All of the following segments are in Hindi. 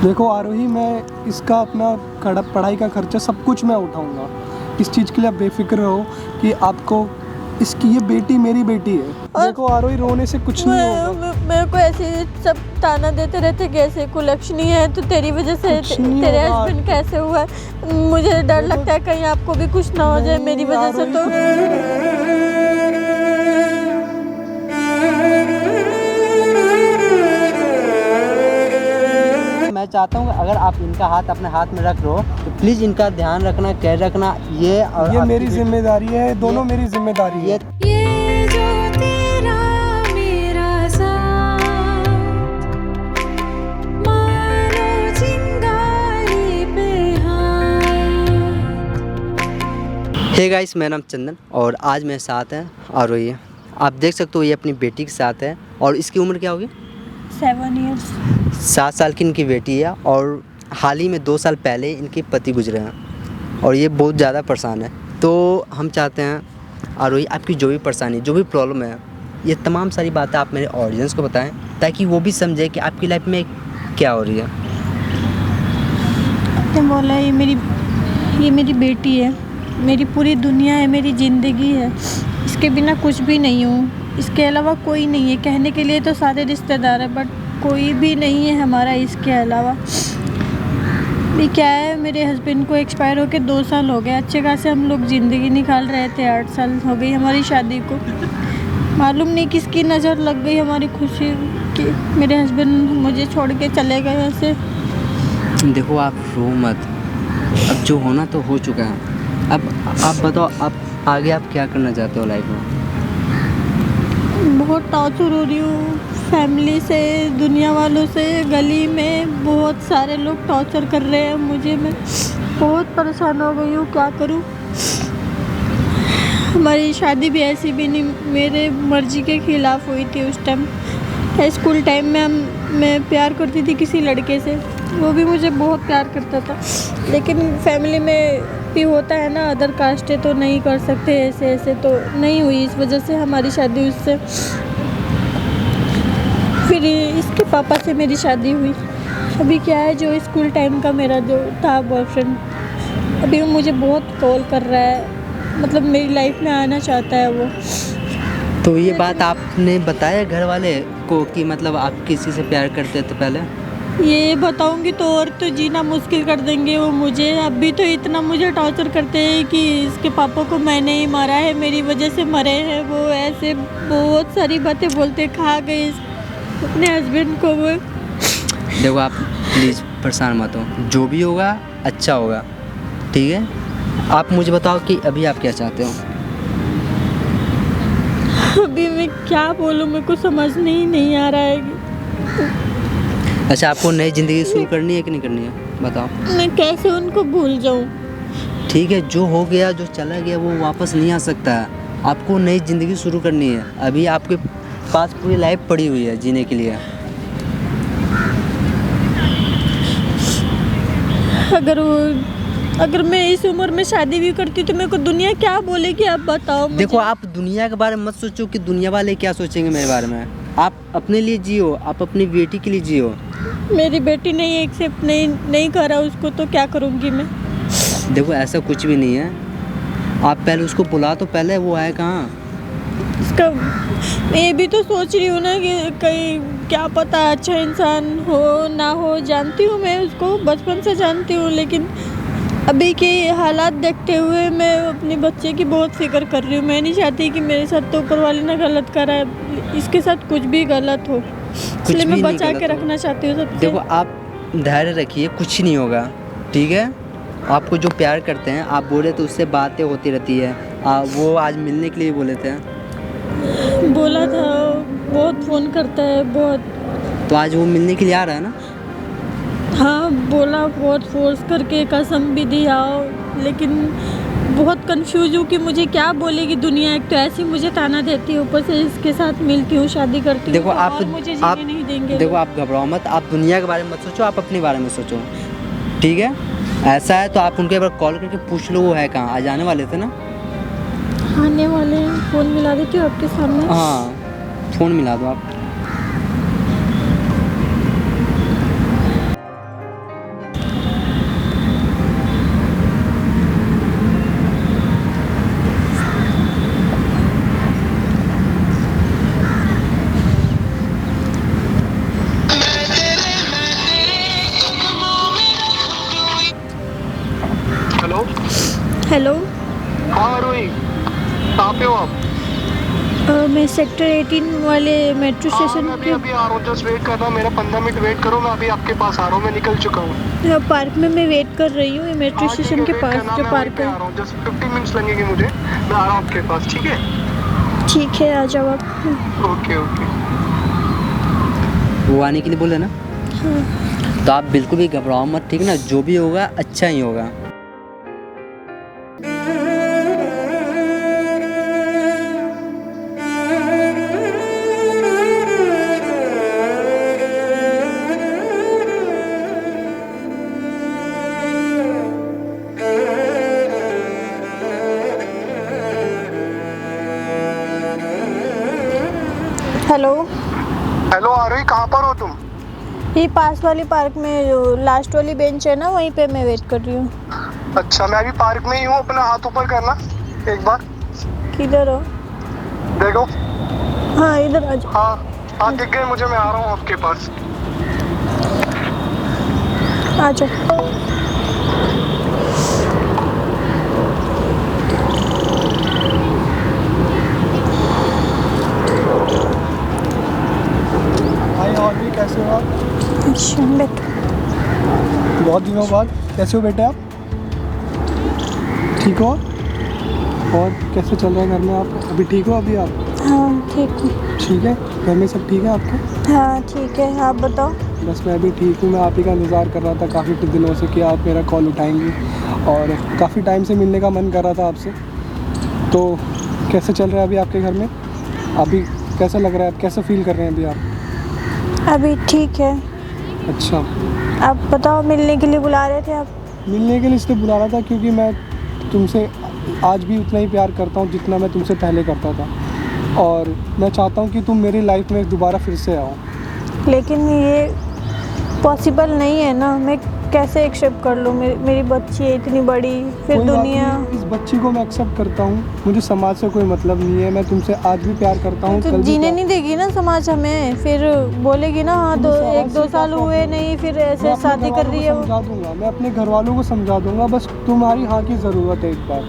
देखो आरोही, मैं इसका अपना पढ़ाई का खर्चा सब कुछ मैं उठाऊंगा। इस चीज़ के लिए आप बेफिक्र रहो कि आपको इसकी ये बेटी मेरी बेटी है। देखो आरोही, रोने से कुछ नहीं होगा। मेरे को ऐसे सब ताना देते रहते कि ऐसे कुलक्षणी है तो तेरी वजह से कुछ नहीं तेरे होगा। हस्बैंड कैसे हुआ है। मुझे डर लगता है कहीं आपको भी कुछ ना हो जाए मेरी वजह से। तो मैं चाहता हूँ अगर आप इनका हाथ अपने हाथ में रख लो तो प्लीज़ इनका ध्यान रखना, केयर रखना। ये और ये मेरी जिम्मेदारी है, दोनों मेरी जिम्मेदारी है। ये जो तेरा मेरा साथ मानो चिंगारी पे हाथ। हे गाइस, मेरा नाम चंदन और आज मेरे साथ है आरोही। आप देख सकते हो ये अपनी बेटी के साथ है और इसकी उम्र क्या होगी? 7 इयर्स। 7 साल की इनकी बेटी है और हाल ही में 2 साल पहले इनके पति गुजरे हैं और ये बहुत ज़्यादा परेशान है। तो हम चाहते हैं आरोही, आपकी जो भी परेशानी, जो भी प्रॉब्लम है, ये तमाम सारी बातें आप मेरे ऑडियंस को बताएं ताकि वो भी समझे कि आपकी लाइफ में क्या हो रही है। आपने बोला ये मेरी बेटी है, मेरी पूरी दुनिया है, मेरी ज़िंदगी है। इसके बिना कुछ भी नहीं हूँ, इसके अलावा कोई नहीं है। कहने के लिए तो सारे रिश्तेदार हैं बट कोई भी नहीं है हमारा इसके अलावा। भी क्या है, मेरे हस्बैंड को एक्सपायर होके 2 साल हो गए। अच्छे खासे हम लोग ज़िंदगी निकाल रहे थे। 8 साल हो गई हमारी शादी को। मालूम नहीं किसकी नज़र लग गई हमारी खुशी की, मेरे हस्बैंड मुझे छोड़ के चले गए ऐसे। देखो आप रो मत, अब जो होना तो हो चुका है। अब आप बताओ, आप आगे आप क्या करना चाहते हो लाइफ में? बहुत टॉर्चर हो रही हूँ फैमिली से, दुनिया वालों से। गली में बहुत सारे लोग टॉर्चर कर रहे हैं मुझे। मैं बहुत परेशान हो गई हूँ, क्या करूँ। हमारी शादी भी ऐसी भी नहीं मेरे मर्जी के खिलाफ़ हुई थी। उस टाइम स्कूल टाइम में मैं प्यार करती थी किसी लड़के से, वो भी मुझे बहुत प्यार करता था। लेकिन फैमिली में भी होता है ना, अदर कास्ट है तो नहीं कर सकते ऐसे ऐसे, तो नहीं हुई। इस वजह से हमारी शादी उससे, फिर इसके पापा से मेरी शादी हुई। अभी क्या है, जो स्कूल टाइम का मेरा जो था बॉयफ्रेंड, अभी वो मुझे बहुत कॉल कर रहा है, मतलब मेरी लाइफ में आना चाहता है वो। तो ये बात आपने बताया घर वाले को कि मतलब आप किसी से प्यार करते थे पहले? ये बताऊंगी तो और तो जीना मुश्किल कर देंगे वो मुझे। अभी तो इतना मुझे टॉर्चर करते हैं कि इसके पापा को मैंने ही मारा है, मेरी वजह से मरे हैं वो। ऐसे बहुत सारी बातें बोलते, खा गए अपने हस्बैंड को वो। देखो आप प्लीज़ परेशान मत हो, जो भी होगा अच्छा होगा, ठीक है? आप मुझे बताओ कि अभी आप क्या चाहते हो? अभी मैं क्या बोलूँ, मेरे को समझ नहीं आ रहा है। अच्छा, आपको नई ज़िंदगी शुरू करनी है कि नहीं करनी है, बताओ। मैं कैसे उनको भूल जाऊँ। ठीक है, जो हो गया, जो चला गया वो वापस नहीं आ सकता है। आपको नई ज़िंदगी शुरू करनी है। अभी आपके पास पूरी लाइफ पड़ी हुई है जीने के लिए। अगर मैं इस उम्र में शादी भी करती तो मेरे को दुनिया क्या बोलेगी, आप बताओ मुझे। देखो, आप दुनिया के बारे में मत सोचो कि दुनिया वाले क्या सोचेंगे मेरे बारे में। आप अपने लिए जियो, आप अपनी बेटी के लिए जियो। मेरी बेटी नहीं एक्सेप्ट नहीं कर रहा उसको, तो क्या करूँगी मैं। देखो ऐसा कुछ भी नहीं है, आप पहले उसको बुला तो पहले, वो है कहाँ? इसका मैं ये भी तो सोच रही हूँ ना कि कहीं क्या पता अच्छा इंसान हो ना हो। जानती हूँ मैं उसको, बचपन से जानती हूँ, लेकिन अभी के हालात देखते हुए मैं अपने बच्चे की बहुत फिक्र कर रही हूँ। मैं नहीं चाहती कि मेरे साथ तो ऊपर वाले ने गलत करा है, इसके साथ कुछ भी गलत हो, इसलिए मैं बचा के रखना चाहती हूँ सबसे। देखो आप धैर्य रखिए, कुछ नहीं होगा, ठीक है? आपको जो प्यार करते हैं, आप बोले तो उससे बातें होती रहती है। वो आज मिलने के लिए बोले थे। बोला था, बहुत फ़ोन करता है बहुत। तो आज वो मिलने के लिए आ रहा है ना? हाँ बोला, बहुत फोर्स करके कसम भी दी आओ, लेकिन बहुत कंफ्यूज हूँ कि मुझे क्या बोलेगी दुनिया। एक तो ऐसी मुझे ताना देती है, ऊपर से इसके साथ मिलती हूँ, शादी करती हूँ। देखो तो और मुझे जीने नहीं देंगे। देखो आप घबराओ मत, आप दुनिया के बारे में मत सोचो, आप अपने बारे में सोचो, ठीक है? ऐसा है तो आप उनके बार कॉल करके पूछ लो वो है कहाँ। आज आने वाले थे ना? आने वाले हैं, फ़ोन मिला देती हूँ आपके सामने। हाँ, फ़ोन मिला दो आप। हेलो। हाँ आरोही, कहाँ पे हो आप? मैं सेक्टर 18 वाले मेट्रो हाँ, स्टेशन मैं अभी के अभी आ रहा हूँ, जस्ट वेट कर रहा हूँ, मेरा 15 मिनट वेट करो, मैं अभी आपके पास आ रहा हूँ, मैं निकल चुका हूँ। पार्क में मैं वेट कर रही हूँ, ये मेट्रो हाँ ठीक स्टेशन है, के वेट पास करना, जो मैं वहीं पार्क पे आ है। रहा हूँ, जस्ट 15 मिनट्स लगेंगे मुझे, मैं आ रहा हूँ आपके पास, ठीक है? ठीक है, आ जाओ आप। Okay okay. वो आने के लिए बोले ना, तो आप बिल्कुल भी घबराओ मत, ठीक है ना? जो भी होगा अच्छा ही होगा। हेलो। हेलो आरोही, कहाँ पर हो तुम? ये पास वाली पार्क में जो लास्ट वाली बेंच है ना, वहीं पे मैं वेट कर रही हूँ। अच्छा, मैं अभी पार्क में ही हूँ, अपना हाथ ऊपर करना एक बार, किधर हो? देखो। हाँ, इधर आ जाओ। हाँ हाँ, दिख गए मुझे, मैं आ रहा हूँ आपके पास। आ जाओ। हाय और भी, कैसे हो आप? अच्छा, बैठो। बहुत दिनों बाद, कैसे हो बेटे आप? ठीक हो? और कैसे चल रहा है घर में आप? अभी ठीक हो अभी आप? हाँ ठीक हूँ। ठीक है, घर में सब ठीक है आपके? हाँ ठीक है, आप बताओ। बस मैं भी ठीक हूँ, मैं आप ही का इंतज़ार कर रहा था काफ़ी दिनों से कि आप मेरा कॉल उठाएंगी, और काफ़ी टाइम से मिलने का मन कर रहा था आपसे। तो कैसे चल रहा है अभी आपके घर में? अभी कैसा लग रहा है, आप कैसा फील कर रहे हैं अभी आप? अभी ठीक है। अच्छा, आप बताओ, मिलने के लिए बुला रहे थे आप? मिलने के लिए इसलिए बुला रहा था क्योंकि मैं तुमसे आज भी उतना ही प्यार करता हूँ जितना मैं तुमसे पहले करता था, और मैं चाहता हूँ कि तुम मेरी लाइफ में दोबारा फिर से आओ। लेकिन ये पॉसिबल नहीं है ना, मैं कैसे एक्सेप्ट कर लूँ? मेरी बच्ची है इतनी बड़ी, फिर कोई बात दुनिया। नहीं, इस बच्ची को मैं एक्सेप्ट करता हूँ, मुझे समाज से कोई मतलब नहीं है, मैं तुमसे आज भी प्यार करता हूँ, तो कल भी जीने प्यार- नहीं देगी ना समाज हमें, फिर बोलेगी ना हाँ तुम्हें समाज एक दो से क्या साल हुए प्रॉब्लम है? नहीं, फिर मैं ऐसे अपने शादी कर घरवालों रही को है वो। समझा दूंगा, मैं अपने घर वालों को समझा दूंगा, बस तुम्हारी हाँ की ज़रूरत है। एक बार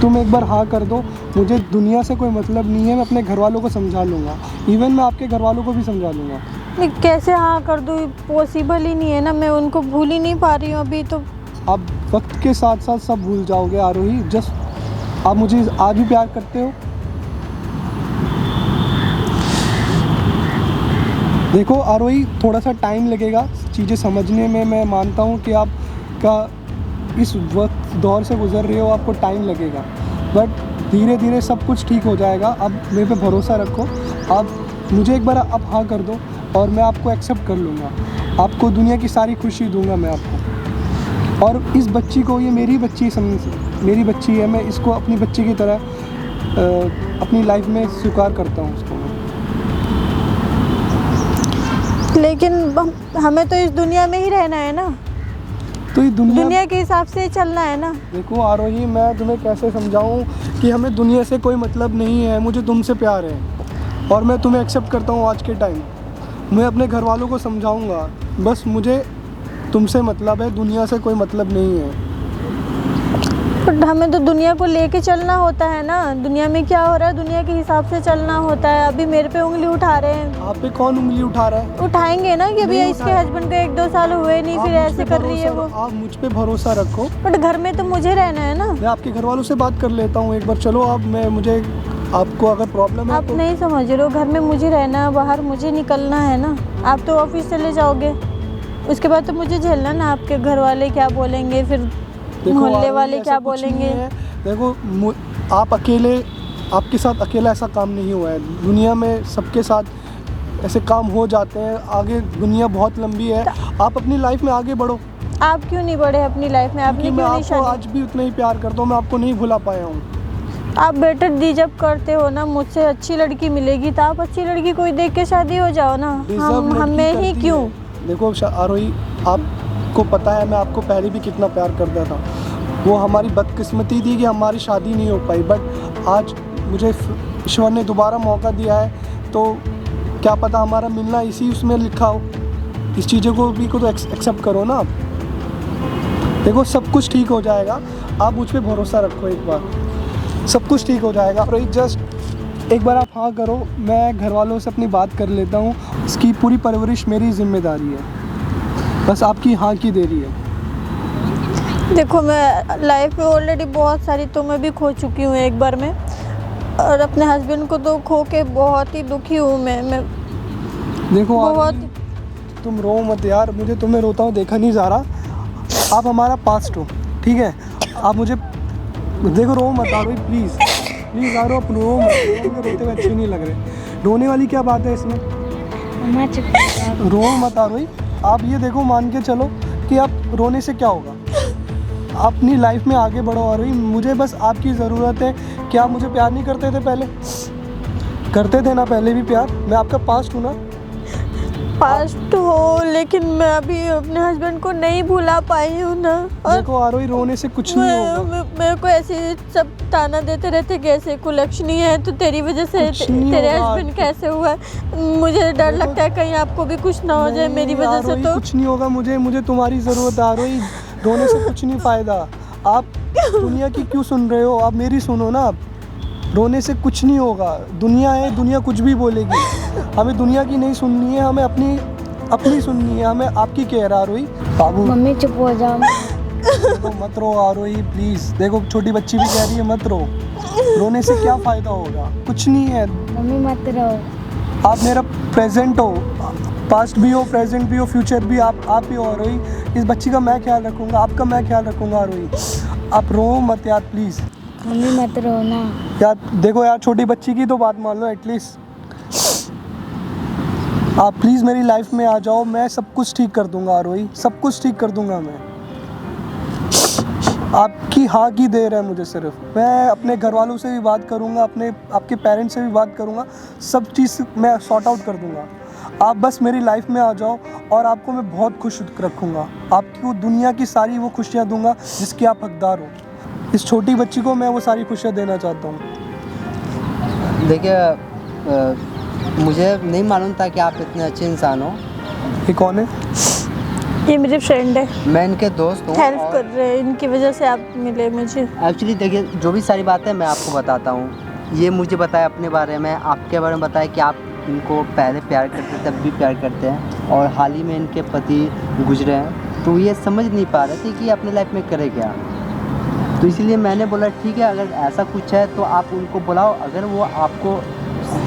तुम एक बार हाँ कर दो, मुझे दुनिया से कोई मतलब नहीं है, मैं अपने घर वालों को समझा लूँगा, इवन मैं आपके घर वालों को भी समझा लूँगा। मैं कैसे हाँ कर दूँ? पॉसिबल ही नहीं है ना, मैं उनको भूल ही नहीं पा रही हूँ अभी तो। आप वक्त के साथ साथ सब भूल जाओगे आरोही, जस्ट आप मुझे आज भी प्यार करते हो? देखो आरोही, थोड़ा सा टाइम लगेगा चीज़ें समझने में, मैं मानता हूँ कि आप का इस वक्त दौर से गुजर रहे हो, आपको टाइम लगेगा, बट धीरे धीरे सब कुछ ठीक हो जाएगा। अब मेरे पे भरोसा रखो, आप मुझे एक बार आप हाँ कर दो और मैं आपको एक्सेप्ट कर लूँगा, आपको दुनिया की सारी खुशी दूंगा मैं आपको। और इस बच्ची को, ये मेरी बच्ची मेरी बच्ची है, मैं इसको अपनी बच्ची की तरह अपनी लाइफ में स्वीकार करता हूँ उसको मैं। लेकिन हमें तो इस दुनिया में ही रहना है ना, तो ये दुनिया के हिसाब से ही चलना है ना। देखो आरोही, मैं तुम्हें कैसे समझाऊं कि हमें दुनिया से कोई मतलब नहीं है, मुझे तुमसे प्यार है और मैं तुम्हें एक्सेप्ट करता हूँ आज के टाइम। मैं अपने घर वालों को समझाऊंगा, बस मुझे तुमसे मतलब है, दुनिया से कोई मतलब नहीं है। बट हमें तो दुनिया को लेके चलना होता है ना, दुनिया में क्या हो रहा है दुनिया के हिसाब से चलना होता है। अभी मेरे पे उंगली उठा रहे हैं। आप पे कौन उंगली उठा रहा है? उठाएंगे ना कि अभी नहीं इसके उठाएंगे। हस्बैंड को 1-2 साल हुए नहीं, फिर आप मुझ ऐसे पे कर रही है वो। आप मुझ पे भरोसा रखो, बट घर में तो मुझे रहना है ना। मैं आपके घर वालों से बात कर लेता हूँ एक बार, चलो आप, मैं मुझे आपको अगर प्रॉब्लम है आप तो नहीं समझ रहे हो, घर में मुझे रहना है, बाहर मुझे निकलना है ना। आप तो ऑफिस चले जाओगे, उसके बाद तो मुझे झेलना ना, आपके घर वाले क्या बोलेंगे, फिर देखो मोहल्ले आरोही, वाले ऐसा क्या कुछ नहीं बोलेंगे। है। देखो आप अकेले, आपके साथ अकेला ऐसा काम नहीं हुआ है, दुनिया में सबके साथ ऐसे काम हो जाते हैं। आगे दुनिया बहुत लंबी है, आप अपनी लाइफ में आगे बढ़ो। आप क्यों नहीं बढ़े अपनी लाइफ में? आपने क्योंकि मैं क्यों नहीं आपको शादी? आज भी उतना ही प्यार करता हूँ, मैं आपको नहीं भुला पाया हूँ। आप बेटर डिजर्व करते हो ना, मुझसे अच्छी लड़की मिलेगी तो आप अच्छी लड़की कोई देख के शादी हो जाओ ना। डिजर्व लड़की हमें ही करती क्यों? है। देखो आरोही, आपको पता है मैं आपको पहले भी कितना प्यार करता था, वो हमारी बदकिस्मती थी कि हमारी शादी नहीं हो पाई, बट आज मुझे ईश्वर ने दोबारा मौका दिया है, तो क्या पता हमारा मिलना इसी उसमें लिखा हो। इस चीज़ों को भी को तो एक्सेप्ट करो ना आप। देखो सब कुछ ठीक हो जाएगा, आप मुझ पे भरोसा रखो एक बार, सब कुछ ठीक हो जाएगा। और जस्ट एक बार आप हाँ करो, मैं घर वालों से अपनी बात कर लेता हूँ। इसकी पूरी परवरिश मेरी जिम्मेदारी है, बस आपकी हाँ की देरी है। देखो, मैं लाइफ में ऑलरेडी बहुत सारी तो मैं भी खो चुकी हूँ एक बार में, और अपने हस्बैंड को तो खो के बहुत ही दुखी हूँ मैं देखो बहुत। तुम रो मत यार, मुझे तुम्हें रोता हुआ देखा नहीं जा रहा। आप हमारा पास्ट हो, ठीक है? आप मुझे देखो, रो मत आरोही, प्लीज़ प्लीज़ आरो, आप रो मत, मुझे रोते हुए अच्छे नहीं लग रहे। रोने वाली क्या बात है इसमें? रो मत आरोही, आप ये देखो, मान के चलो कि आप रोने से क्या होगा। अपनी लाइफ में आगे बढ़ो आरोही, मुझे बस आपकी ज़रूरत है। क्या आप मुझे प्यार नहीं करते थे पहले? करते थे ना पहले भी प्यार? मैं आपका पास्ट हूँ ना। पास्ट हो, लेकिन मैं अभी अपने हस्बैंड को नहीं भुला पाई हूँ ना। और देखो आरोही, रोने से कुछ नहीं होगा। मेरे को ऐसे सब ताना देते रहते कि ऐसे कुलक्षणी है तो तेरी वजह से कुछ नहीं तेरे होगा। हस्बैंड कैसे हुआ है। मुझे डर लगता है कहीं आपको भी कुछ ना हो जाए मेरी वजह से। आरोही, तो कुछ नहीं होगा, मुझे तुम्हारी ज़रूरत है आरोही। रोने से कुछ नहीं फ़ायदा। आप दुनिया की क्यों सुन रहे हो? आप मेरी सुनो ना। आप रोने से कुछ नहीं होगा। दुनिया है, दुनिया कुछ भी बोलेगी। हमें दुनिया की नहीं सुननी है, हमें अपनी सुननी है। हमें आपकी केयर आरोही। बाबू मम्मी चुप हो जाओ। देखो मत रो आरोही, प्लीज़। देखो छोटी बच्ची भी कह रही है मत रो। रोने से क्या फ़ायदा होगा? कुछ नहीं है। मम्मी मत रहो। आप मेरा प्रेजेंट हो, पास्ट भी हो, प्रेजेंट भी हो, फ्यूचर भी आप ही हो आरोही। इस बच्ची का मैं ख्याल रखूँगा, आपका मैं ख्याल रखूँगा आरोही। आप रो मत यार, प्लीज़ मम्मी मत रहो ना। यार। देखो यार, छोटी बच्ची की तो बात मान लो एटलीस्ट। आप प्लीज़ मेरी लाइफ में आ जाओ, मैं सब कुछ ठीक कर दूंगा आरोही, सब कुछ ठीक कर दूंगा मैं। आपकी हाँ की देर है मुझे सिर्फ। मैं अपने घर वालों से भी बात करूंगा, आपके पेरेंट्स से भी बात करूंगा, सब चीज़ मैं सॉर्ट आउट कर दूंगा। आप बस मेरी लाइफ में आ जाओ और आपको मैं बहुत खुश रखूंगा। आपको दुनिया की सारी वो खुशियाँ दूंगा जिसकी आप हकदार हो। इस छोटी बच्ची को मैं वो सारी खुशियाँ देना चाहता हूँ। देखिए, मुझे नहीं मालूम था कि आप इतने अच्छे इंसान हो। ये कौन है? ये मेरी फ्रेंड है, मैं इनके दोस्त हूँ। हेल्प कर रहे हैं, इनकी वजह से आप मिले मुझे। एक्चुअली देखिए, जो भी सारी बातें मैं आपको बताता हूँ। ये मुझे बताया अपने बारे में, आपके बारे में बताया कि आप इनको पहले प्यार करते थे, अब भी प्यार करते हैं, और हाल ही में इनके पति गुजरे हैं। तो ये समझ नहीं पा रहे थे कि अपने लाइफ में करे क्या। तो इसलिए मैंने बोला ठीक है, अगर ऐसा कुछ है तो आप उनको बुलाओ। अगर वो आपको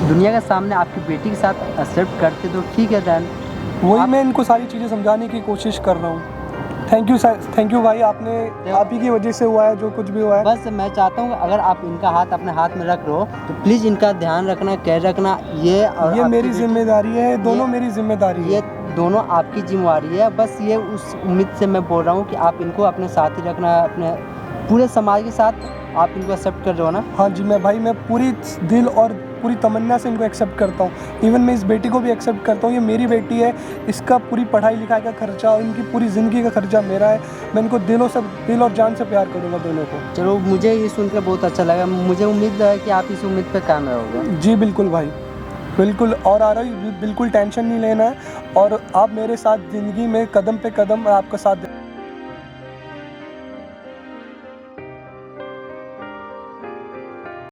दुनिया के सामने आपकी बेटी के साथ एक्सेप्ट करते तो ठीक है। दैन वही मैं इनको सारी चीज़ें समझाने की कोशिश कर रहा हूँ। थैंक यू भाई, आप ही की वजह से हुआ है जो कुछ भी हुआ है। बस मैं चाहता हूँ अगर आप इनका हाथ अपने हाथ में रख रहे हो तो प्लीज़ इनका ध्यान रखना, केयर रखना। ये ये मेरी जिम्मेदारी है, दोनों मेरी जिम्मेदारी ये है। दोनों आपकी जिम्मेवारी है। बस ये उस उम्मीद से मैं बोल रहा हूँ कि आप इनको अपने साथ ही रखना, अपने पूरे समाज के साथ आप इनको एक्सेप्ट कर रहे हो ना। हाँ जी, मैं पूरी दिल और पूरी तमन्ना से इनको एक्सेप्ट करता हूँ। इवन मैं इस बेटी को भी एक्सेप्ट करता हूँ। ये मेरी बेटी है, इसका पूरी पढ़ाई लिखाई का खर्चा और इनकी पूरी ज़िंदगी का खर्चा मेरा है। मैं इनको दिल और जान से प्यार करूँगा दोनों को। चलो, मुझे ये सुनकर बहुत अच्छा लगा। मुझे उम्मीद है कि आप इस उम्मीद पे कायम रहोगे। जी बिल्कुल भाई, बिल्कुल। और बिल्कुल टेंशन नहीं लेना है, और आप मेरे साथ ज़िंदगी में कदम पे कदम आपका साथ